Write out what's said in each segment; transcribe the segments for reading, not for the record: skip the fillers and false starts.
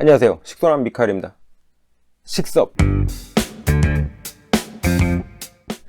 안녕하세요, 식소남 미카엘입니다. 식섭.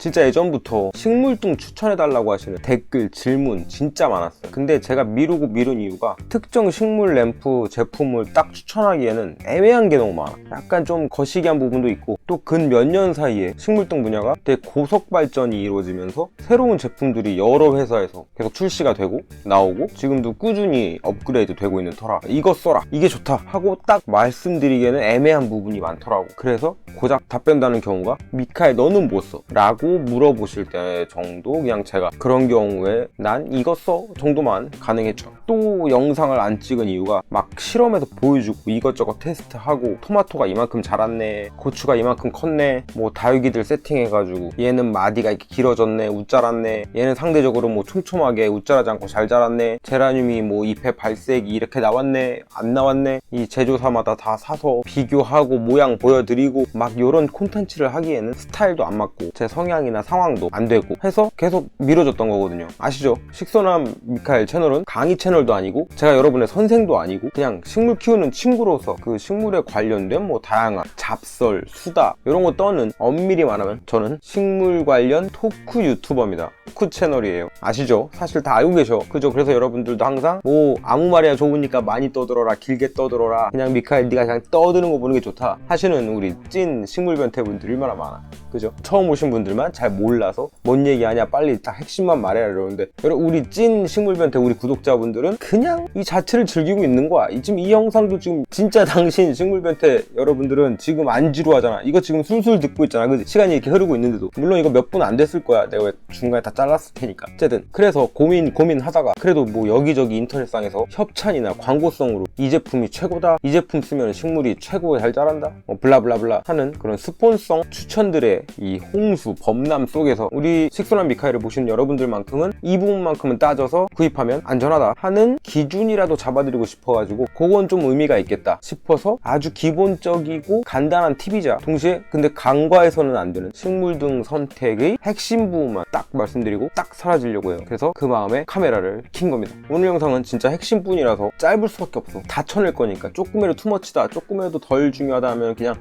진짜 예전부터 식물등 추천해달라고 하시는 댓글, 질문 진짜 많았어요. 근데 제가 미룬 이유가 특정 식물 램프 제품을 딱 추천하기에는 애매한 게 너무 많아. 약간 좀 거시기한 부분도 있고, 또 근 몇 년 사이에 식물등 분야가 되게 고속 발전이 이루어지면서 새로운 제품들이 여러 회사에서 계속 출시가 되고 나오고 지금도 꾸준히 업그레이드 되고 있는 터라 이거 써라, 이게 좋다 하고 딱 말씀드리기에는 애매한 부분이 많더라고. 그래서 고작 답변다는 경우가 미카엘 너는 뭐 써? 라고 물어보실 때 정도 그냥 제가 그런 경우에 난 이거 써 정도만 가능했죠. 또 영상을 안 찍은 이유가 막 실험해서 보여주고 이것저것 테스트하고 토마토가 이만큼 자랐네, 고추가 이만큼 컸네, 뭐 다육이들 세팅해가지고 얘는 마디가 이렇게 길어졌네, 웃자랐네, 얘는 상대적으로 뭐 촘촘하게 웃자라지 않고 잘 자랐네, 제라늄이 뭐 잎의 발색이 이렇게 나왔네 안 나왔네, 이 제조사마다 다 사서 비교하고 모양 보여드리고 막 이런 콘텐츠를 하기에는 스타일도 안 맞고 제 성향이나 상황도 안 되고 해서 계속 미뤄졌던 거거든요. 아시죠? 식소남 미카엘 채널은 강의 채널도 아니고 제가 여러분의 선생도 아니고 그냥 식물 키우는 친구로서 그 식물에 관련된 뭐 다양한 잡설, 수다 이런 거 떠는, 엄밀히 말하면 저는 식물 관련 토크 유튜버입니다. 토크 채널이에요. 아시죠? 사실 다 알고 계셔. 그죠? 그래서 여러분들도 항상 뭐 아무 말이야 좋으니까 많이 떠들어라, 길게 떠들어라, 그냥 미카엘 네가 그냥 떠드는 거 보는 게 좋다 하시는 우리 찐 식물 변태분들이 얼마나 많아. 그죠? 처음 오신 분들만 잘 몰라서 뭔 얘기하냐 빨리 딱 핵심만 말해라 이러는데, 여러분 우리 찐 식물 변태 우리 구독자분들은 그냥 이 자체를 즐기고 있는 거야. 지금 이 영상도 지금 진짜 당신 식물 변태 여러분들은 지금 안 지루하잖아. 이거 지금 술술 듣고 있잖아. 그치? 시간이 이렇게 흐르고 있는데도 물론 이거 몇 분 안 됐을 거야. 내가 왜 중간에 다 잘랐을 테니까. 어쨌든 그래서 고민하다가 그래도 뭐 여기저기 인터넷상에서 협찬이나 광고성으로 이 제품이 최고다, 이 제품 쓰면 식물이 최고 잘 자란다, 뭐 블라블라블라 하는 그런 스폰성 추천들의 이 홍수 범람 속에서 우리 식소남 미카엘을 보시는 여러분들만큼은 이 부분만큼은 따져서 구입하면 안전하다 하는 기준이라도 잡아드리고 싶어가지고 그건 좀 의미가 있겠다 싶어서 아주 기본적이고 간단한 팁이자 동시에 근데 간과해서는 안 되는 식물등 선택의 핵심 부분만 딱 말씀드리고 딱 사라지려고 해요. 그래서 그 마음에 카메라를 킨 겁니다. 오늘 영상은 진짜 핵심뿐이라서 짧을 수밖에 없어. 다 쳐낼 거니까. 조금이라도 투머치다, 조금이라도 덜 중요하다 하면 그냥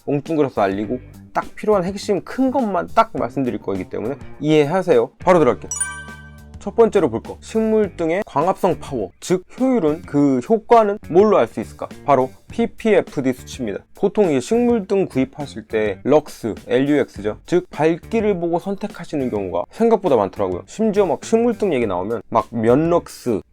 엉뚱그려서 알리고 딱 필요한 핵심 큰 것만 딱 말씀드릴 거이기 때문에 이해하세요. 바로 들어갈게요. 첫 번째로 볼 거, 식물등의 광합성 파워, 즉 효율은, 그 효과는 뭘로 알 수 있을까? 바로 ppfd 수치입니다. 보통 이 식물등 구입하실 때 럭스, LUX죠. 즉 밝기를 보고 선택하시는 경우가 생각보다 많더라고요. 심지어 막 식물등 얘기 나오면 막 몇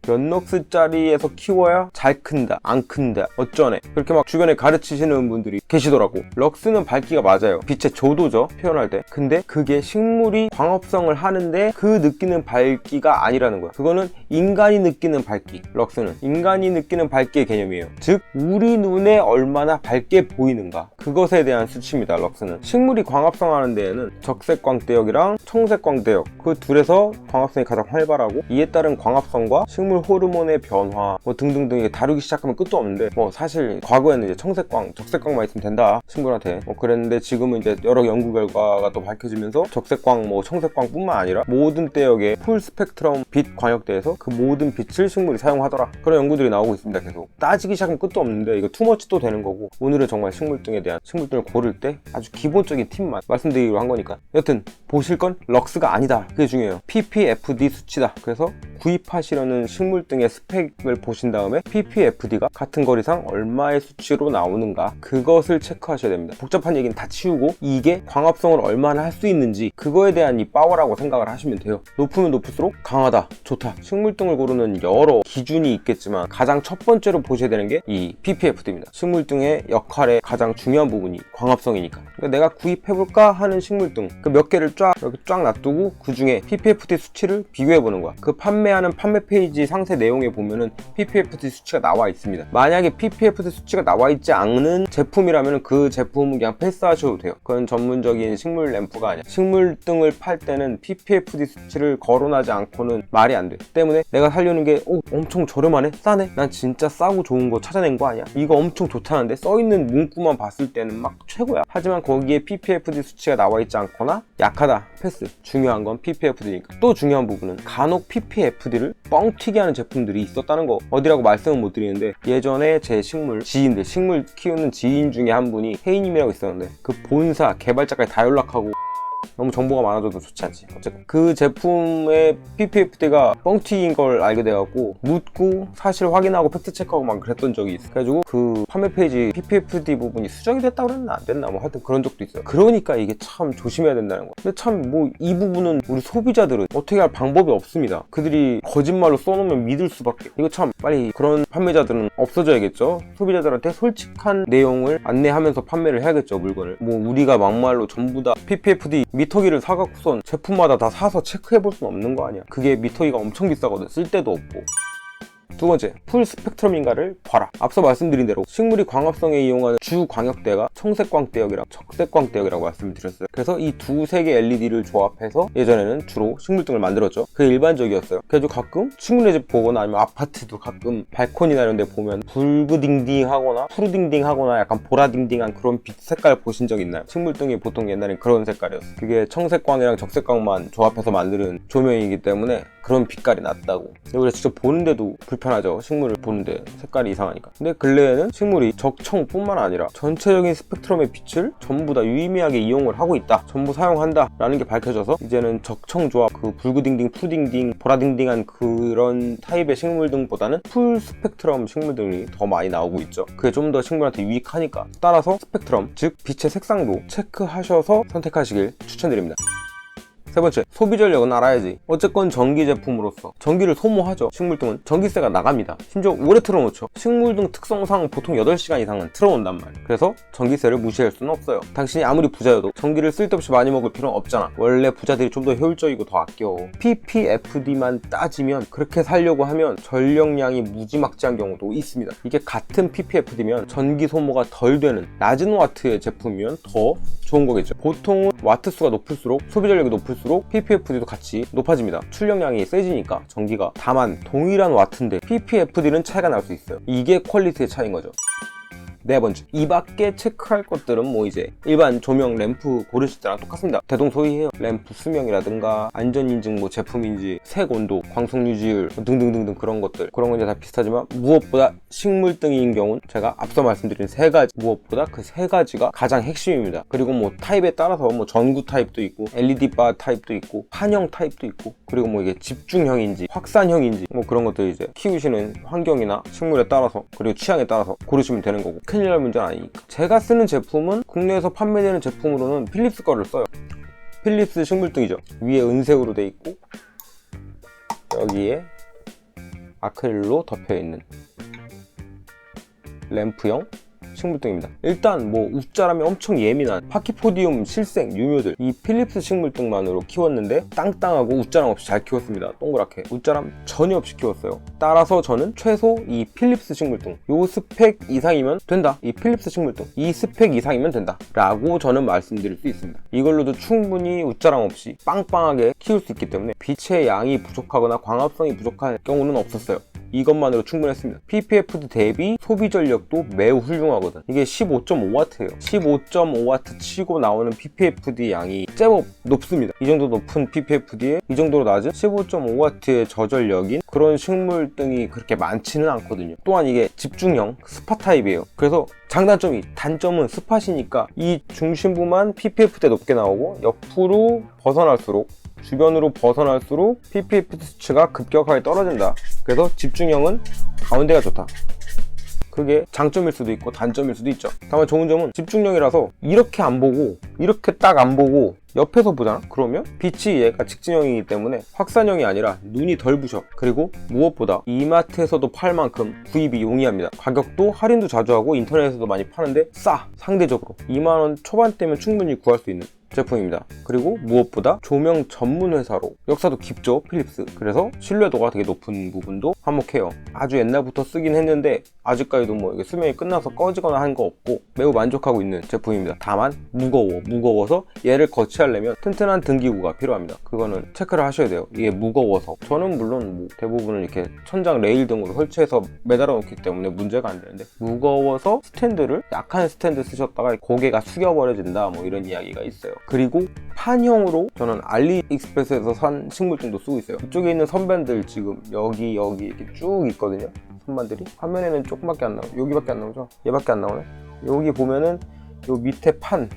럭스짜리에서 키워야 잘 큰다, 안 큰다, 어쩌네, 그렇게 막 주변에 가르치시는 분들이 계시더라고. 럭스는 밝기가 맞아요. 빛의 조도죠, 표현할 때. 근데 그게 식물이 광합성을 하는데 그 느끼는 밝기가 아니라는 거야. 그거는 인간이 느끼는 밝기, 럭스는 인간이 느끼는 밝기의 개념이에요. 즉 우리 눈에 얼마나 밝게 보이는가, 그것에 대한 수치입니다. 럭스는 식물이 광합성하는 데에는 적색광대역이랑 청색광대역, 그 둘에서 광합성이 가장 활발하고 이에 따른 광합성과 식물 호르몬의 변화 뭐 등등등 이게 다루기 시작하면 끝도 없는데, 뭐 사실 과거에는 이제 청색광, 적색광만 있으면 된다 식물한테 뭐 그랬는데, 지금은 이제 여러 연구 결과가 또 밝혀지면서 적색광, 뭐 청색광뿐만 아니라 모든 대역의 풀 스펙트럼 빛 광역대에서 그 모든 빛을 식물이 사용하더라, 그런 연구들이 나오고 있습니다. 계속 따지기 시작하면 끝도 없는데 이거 투머치도 되는 거고, 오늘은 정말 식물등에 대한, 식물등을 고를 때 아주 기본적인 팁만 말씀드리기로 한 거니까. 여튼 보실 건 럭스가 아니다, 그게 중요해요. ppfd 수치다. 그래서 구입하시려는 식물등의 스펙을 보신 다음에 ppfd가 같은 거리상 얼마의 수치로 나오는가, 그것을 체크하셔야 됩니다. 복잡한 얘기는 다 치우고 이게 광합성을 얼마나 할 수 있는지, 그거에 대한 이 파워라고 생각을 하시면 돼요. 높으면 높을수록 강하다, 좋다. 식물등을 고르는 여러 기준이 있겠지만 가장 첫 번째로 보셔야 되는 게 이 ppfd입니다. 식물등의 역할의 가장 중요한 부분이 광합성이니까. 그러니까 내가 구입해볼까 하는 식물등 그 몇 개를 이렇게 쫙 놔두고 그 중에 ppfd 수치를 비교해보는 거야. 그 판매하는 판매 페이지 상세 내용에 보면은 ppfd 수치가 나와 있습니다. 만약에 ppfd 수치가 나와 있지 않은 제품이라면 그 제품은 그냥 패스하셔도 돼요. 그건 전문적인 식물 램프가 아니야. 식물등을 팔 때는 ppfd 수치를 거론하지 않고는 말이 안 돼. 때문에 내가 살려는 게 엄청 저렴하네, 싸네, 난 진짜 싸고 좋은 거 찾아낸 거 아니야, 이거 엄청 좋다는데 써있는 문구만 봤을 때는 막 최고야. 하지만 거기에 ppfd 수치가 나와있지 않거나 약하다, 패스. 중요한 건 ppfd니까. 또 중요한 부분은 간혹 ppfd를 뻥튀기 하는 제품들이 있었다는 거. 어디라고 말씀은 못 드리는데, 예전에 제 식물 키우는 지인 중에 한 분이 혜인님이라고 있었는데, 그 본사 개발자까지 다 연락하고, 너무 정보가 많아져도 좋지 않지. 어쨌든 그 제품의 ppfd가 뻥튀기인 걸 알게 돼갖고 묻고 사실 확인하고 팩트체크하고 막 그랬던 적이 있어. 그래가지고 그 판매 페이지 ppfd 부분이 수정이 됐다 그랬나 안 됐나 뭐 하여튼 그런 적도 있어요. 그러니까 이게 참 조심해야 된다는 거. 근데 참 뭐 이 부분은 우리 소비자들은 어떻게 할 방법이 없습니다. 그들이 거짓말로 써놓으면 믿을 수밖에. 이거 참 빨리 그런 판매자들은 없어져야겠죠. 소비자들한테 솔직한 내용을 안내하면서 판매를 해야겠죠. 물건을 뭐 우리가 막말로 전부 다 ppfd 미터기를 사갖고선 제품마다 다 사서 체크해볼 수는 없는 거 아니야. 그게 미터기가 엄청 비싸거든. 쓸 데도 없고. 두 번째, 풀 스펙트럼인가를 봐라. 앞서 말씀드린 대로 식물이 광합성에 이용하는 주 광역대가 청색광대역이랑 적색광대역이라고 말씀드렸어요. 그래서 이 두세 개 LED를 조합해서 예전에는 주로 식물등을 만들었죠. 그게 일반적이었어요. 그래서 가끔 친구네 집 보거나 아니면 아파트도 가끔 발코니나 이런 데 보면 붉으딩딩하거나 푸르딩딩하거나 약간 보라딩딩한 그런 빛 색깔 보신 적 있나요? 식물등이 보통 옛날엔 그런 색깔이었어요. 그게 청색광이랑 적색광만 조합해서 만드는 조명이기 때문에 그런 빛깔이 났다고. 우리가 직접 보는데도 불편하죠. 식물을 보는데 색깔이 이상하니까. 근데 근래에는 식물이 적청뿐만 아니라 전체적인 스펙트럼의 빛을 전부 다 유의미하게 이용을 하고 있다, 전부 사용한다 라는 게 밝혀져서 이제는 적청 조합, 그 붉으딩딩, 푸딩딩, 보라딩딩한 그런 타입의 식물등보다는 풀 스펙트럼 식물등이 더 많이 나오고 있죠. 그게 좀 더 식물한테 유익하니까. 따라서 스펙트럼, 즉 빛의 색상도 체크하셔서 선택하시길 추천드립니다. 세 번째, 소비 전력은 알아야지. 어쨌건 전기 제품으로서 전기를 소모하죠. 식물등은 전기세가 나갑니다. 심지어 오래 틀어놓죠. 식물등 특성상 보통 8시간 이상은 틀어놓는단 말이에요. 그래서 전기세를 무시할 수는 없어요. 당신이 아무리 부자여도 전기를 쓸데없이 많이 먹을 필요는 없잖아. 원래 부자들이 좀 더 효율적이고 더 아껴. ppfd만 따지면 그렇게 살려고 하면 전력량이 무지막지한 경우도 있습니다. 이게 같은 ppfd면 전기 소모가 덜 되는 낮은 와트의 제품이면 더 좋은 거겠죠. 보통은 와트 수가 높을수록 소비 전력이 높을수록 ppfd도 같이 높아집니다. 출력량이 세지니까 전기가. 다만 동일한 와트인데 ppfd는 차이가 날 수 있어요. 이게 퀄리티의 차이인 거죠. 네 번째, 이 밖에 체크할 것들은 뭐 이제 일반 조명 램프 고르실 때랑 똑같습니다. 대동소이해요. 램프 수명이라든가 안전인증, 뭐 제품인지, 색 온도, 광속 유지율 등등등등 그런 것들, 그런 건 이제 다 비슷하지만 무엇보다 식물등인 경우는 제가 앞서 말씀드린 세 가지, 무엇보다 그 세 가지가 가장 핵심입니다. 그리고 뭐 타입에 따라서 뭐 전구 타입도 있고 LED 바 타입도 있고 판형 타입도 있고, 그리고 뭐 이게 집중형인지 확산형인지 뭐 그런 것들 이제 키우시는 환경이나 식물에 따라서 그리고 취향에 따라서 고르시면 되는 거고, 큰일 날 문제는 아니니까. 제가 쓰는 제품은 국내에서 판매되는 제품으로는 필립스 거를 써요. 필립스 식물등이죠. 위에 은색으로 돼 있고 여기에 아크릴로 덮여있는 램프형 식물등입니다. 일단 뭐 웃자람이 엄청 예민한 파키포디움 실생 유묘들, 이 필립스 식물등만으로 키웠는데 땅땅하고 웃자람 없이 잘 키웠습니다. 동그랗게 웃자람 전혀 없이 키웠어요. 따라서 저는 최소 이 필립스 식물등, 요 스펙 이상이면 된다, 이 필립스 식물등 이 스펙 이상이면 된다 라고 저는 말씀드릴 수 있습니다. 이걸로도 충분히 웃자람 없이 빵빵하게 키울 수 있기 때문에 빛의 양이 부족하거나 광합성이 부족할 경우는 없었어요. 이것만으로 충분했습니다. ppfd 대비 소비 전력도 매우 훌륭하거든. 이게 15.5W예요 15.5W 치고 나오는 ppfd 양이 제법 높습니다. 이 정도 높은 ppfd에 이 정도로 낮은 15.5W의 저전력인 그런 식물등이 그렇게 많지는 않거든요. 또한 이게 집중형 스팟 타입이에요. 그래서 장단점이, 단점은 스팟이니까 이 중심부만 ppfd가 높게 나오고 옆으로 벗어날수록, 주변으로 벗어날수록 ppfd 수치가 급격하게 떨어진다. 그래서 집중형은 가운데가 좋다. 그게 장점일 수도 있고 단점일 수도 있죠. 다만 좋은 점은 집중형이라서 이렇게 안 보고 이렇게 딱 안 보고 옆에서 보잖아? 그러면 빛이 얘가 직진형이기 때문에 확산형이 아니라 눈이 덜 부셔. 그리고 무엇보다 이마트에서도 팔 만큼 구입이 용이합니다. 가격도 할인도 자주 하고 인터넷에서도 많이 파는데 싸! 상대적으로 2만원 초반대면 충분히 구할 수 있는 제품입니다. 그리고 무엇보다 조명 전문 회사로, 역사도 깊죠, 필립스. 그래서 신뢰도가 되게 높은 부분도 한몫해요. 아주 옛날부터 쓰긴 했는데 아직까지도 뭐 이게 수명이 끝나서 꺼지거나 한 거 없고 매우 만족하고 있는 제품입니다. 다만 무거워. 무거워서 얘를 거치하려면 튼튼한 등기구가 필요합니다. 그거는 체크를 하셔야 돼요. 이게 무거워서. 저는 물론 뭐 대부분은 이렇게 천장 레일 등으로 설치해서 매달아 놓기 때문에 문제가 안 되는데, 무거워서 스탠드를 약한 스탠드 쓰셨다가 고개가 숙여버려진다 뭐 이런 이야기가 있어요. 그리고 판형으로 저는 알리익스프레스에서 산 식물등도 쓰고 있어요. 이쪽에 있는 선반들 지금 여기 이렇게 쭉 있거든요. 선반들이 화면에는 조금밖에 안 나오죠. 여기밖에 안 나오죠. 얘밖에 안 나오네. 여기 보면은 요 밑에 판,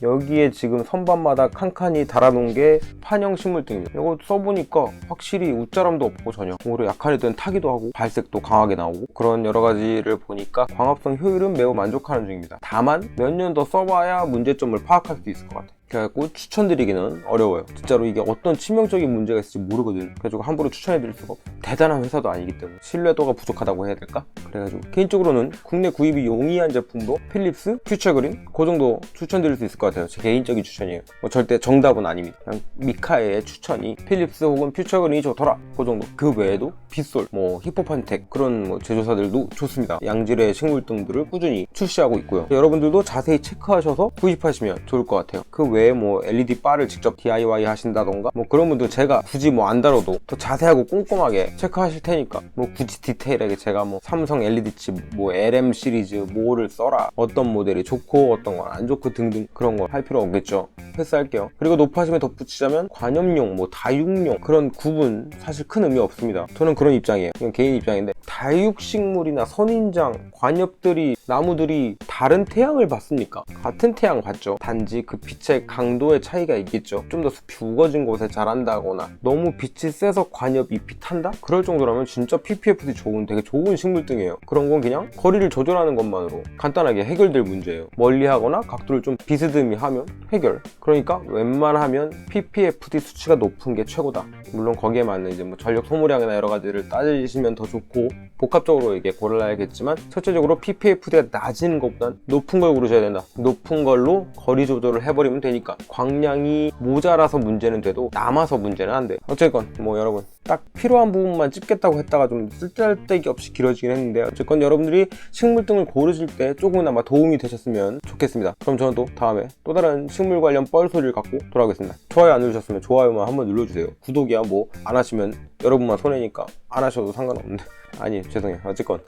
여기에 지금 선반마다 칸칸이 달아놓은 게 판형 식물등입니다. 이거 써보니까 확실히 웃자람도 없고 전혀, 오히려 약한 애들은 타기도 하고 발색도 강하게 나오고, 그런 여러 가지를 보니까 광합성 효율은 매우 만족하는 중입니다. 다만 몇 년 더 써봐야 문제점을 파악할 수 있을 것 같아요. 그래갖고 추천드리기는 어려워요. 진짜로 이게 어떤 치명적인 문제가 있을지 모르거든. 그래가지고 함부로 추천해드릴 수가 없어. 대단한 회사도 아니기 때문에 신뢰도가 부족하다고 해야 될까? 그래가지고 개인적으로는 국내 구입이 용이한 제품도 필립스, 퓨처그린 그 정도 추천드릴 수 있을 것 같아요. 제 개인적인 추천이에요. 뭐 절대 정답은 아닙니다. 그냥 미카의 추천이 필립스 혹은 퓨처그린이 좋더라, 그 정도. 그 외에도 빗솔, 뭐 히포판텍 그런 뭐 제조사들도 좋습니다. 양질의 식물등들을 꾸준히 출시하고 있고요. 여러분들도 자세히 체크하셔서 구입하시면 좋을 것 같아요. 그 외에 뭐 LED 바를 직접 DIY 하신다던가 뭐 그런 분들 제가 굳이 뭐 안 다뤄도 더 자세하고 꼼꼼하게 체크하실 테니까, 뭐 굳이 디테일하게 제가 뭐 삼성 LED 칩 뭐 LM 시리즈 뭐를 써라, 어떤 모델이 좋고 어떤 건 안 좋고 등등 그런 거 할 필요 없겠죠. 패스할게요. 그리고 높아짐에 덧붙이자면 관엽용, 뭐 다육용 그런 구분 사실 큰 의미 없습니다. 저는 그런 입장이에요. 그냥 개인 입장인데, 다육식물이나 선인장, 관엽들이, 나무들이 다른 태양을 받습니까? 같은 태양 받죠. 단지 그 빛의 강도의 차이가 있겠죠. 좀 더 숲이 우거진 곳에 자란다거나 너무 빛이 세서 관엽 잎이 탄다? 그럴 정도라면 진짜 PPFD 좋은, 되게 좋은 식물등이에요. 그런 건 그냥 거리를 조절하는 것만으로 간단하게 해결될 문제예요. 멀리하거나 각도를 좀 비스듬히 하면 해결. 그러니까 웬만하면 PPFD 수치가 높은 게 최고다. 물론 거기에 맞는 이제 뭐 전력 소모량이나 여러 가지를 따지시면 더 좋고 복합적으로 이게 골라야겠지만, 첫째적으로 PPFD가 낮은 것보단 높은 걸 고르셔야 된다. 높은 걸로 거리 조절을 해버리면 되니까. 광량이 모자라서 문제는 돼도 남아서 문제는 안 돼. 어쨌건 뭐 여러분 딱 필요한 부분만 찍겠다고 했다가 좀 쓸데기 없이 길어지긴 했는데, 어쨌건 여러분들이 식물등을 고르실 때 조금이나마 도움이 되셨으면 좋겠습니다. 그럼 저는 또 다음에 또 다른 식물 관련 뻘소리를 갖고 돌아오겠습니다. 좋아요 안 누르셨으면 좋아요만 한번 눌러주세요. 구독이야 뭐 안 하시면 여러분만 손해니까 안 하셔도 상관없는데, 아니 죄송해요. 어쨌건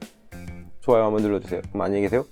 좋아요 한번 눌러주세요. 그럼 안녕히 계세요.